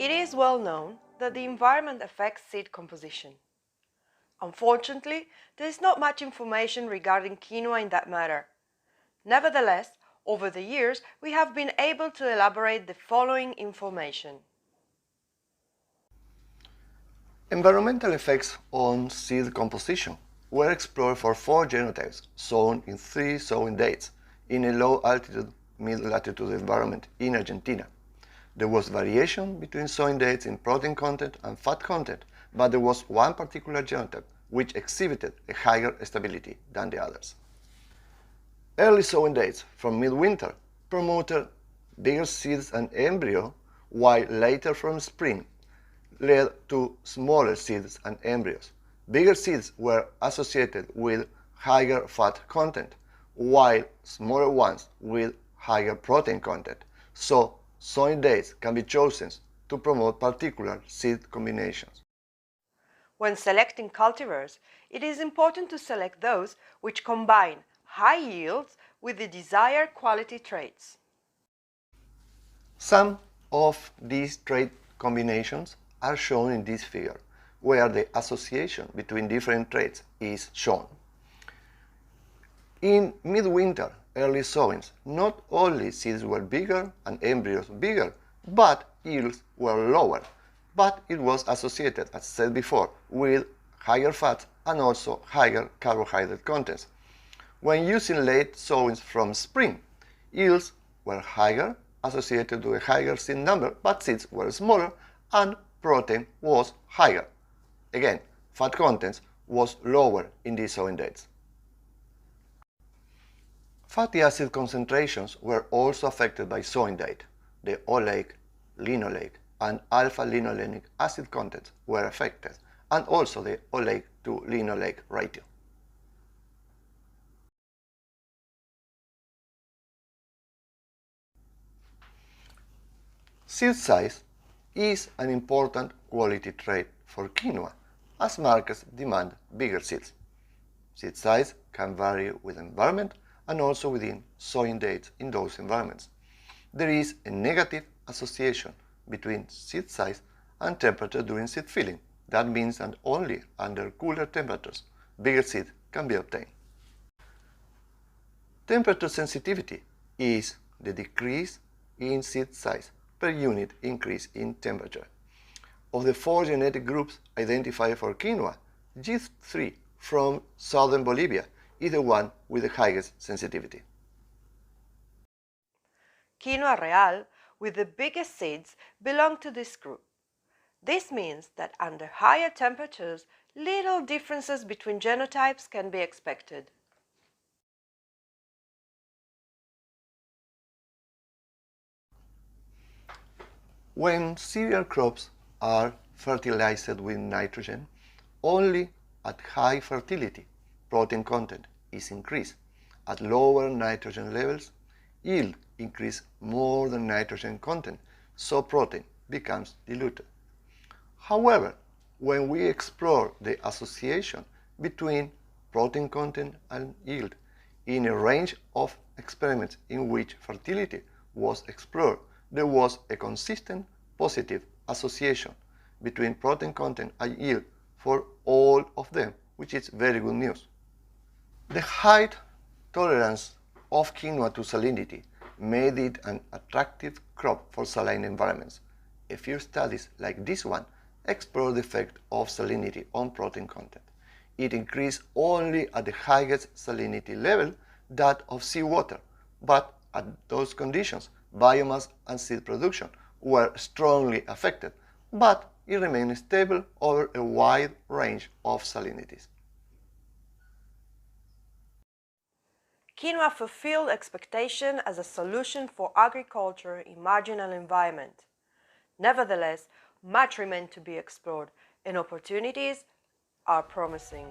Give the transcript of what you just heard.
It is well known that the environment affects seed composition. Unfortunately, there is not much information regarding quinoa in that matter. Nevertheless, over the years, we have been able to elaborate the following information. Environmental effects on seed composition were explored for 4 genotypes sown in 3 sowing dates in a low-altitude, mid-latitude environment in Argentina. There was variation between sowing dates in protein content and fat content, but there was one particular genotype which exhibited a higher stability than the others. Early sowing dates from midwinter promoted bigger seeds and embryo, while later from spring led to smaller seeds and embryos. Bigger seeds were associated with higher fat content, while smaller ones with higher protein content. So, sowing dates can be chosen to promote particular seed combinations. When selecting cultivars, it is important to select those which combine high yields with the desired quality traits. Some of these trait combinations are shown in this figure, where the association between different traits is shown. In midwinter early sowings, not only seeds were bigger and embryos bigger, but yields were lower. But it was associated, as said before, with higher fat and also higher carbohydrate contents. When using late sowings from spring, yields were higher, associated with a higher seed number, but seeds were smaller and protein was higher. Again, fat contents was lower in these sowing dates. Fatty acid concentrations were also affected by sowing date. The oleic, linoleic, and alpha-linolenic acid contents were affected, and also the oleic to linoleic ratio. Seed size is an important quality trait for quinoa, as markets demand bigger seeds. Seed size can vary with environment and also within sowing dates in those environments. There is a negative association between seed size and temperature during seed filling. That means that only under cooler temperatures, bigger seeds can be obtained. Temperature sensitivity is the decrease in seed size per unit increase in temperature. Of the 4 genetic groups identified for quinoa, G3 from southern Bolivia is the one with the highest sensitivity. Quinoa real with the biggest seeds belong to this group. This means that under higher temperatures, little differences between genotypes can be expected. When cereal crops are fertilized with nitrogen, only at high fertility, protein content is increased. At lower nitrogen levels, yield increase more than nitrogen content, so protein becomes diluted. However, when we explore the association between protein content and yield in a range of experiments in which fertility was explored, there was a consistent positive association between protein content and yield for all of them, which is very good news. The high tolerance of quinoa to salinity made it an attractive crop for saline environments. A few studies like this one explore the effect of salinity on protein content. It increased only at the highest salinity level, that of seawater, but at those conditions, biomass and seed production were strongly affected, but it remained stable over a wide range of salinities. Quinoa fulfilled expectation as a solution for agriculture in marginal environment. Nevertheless, much remains to be explored and opportunities are promising.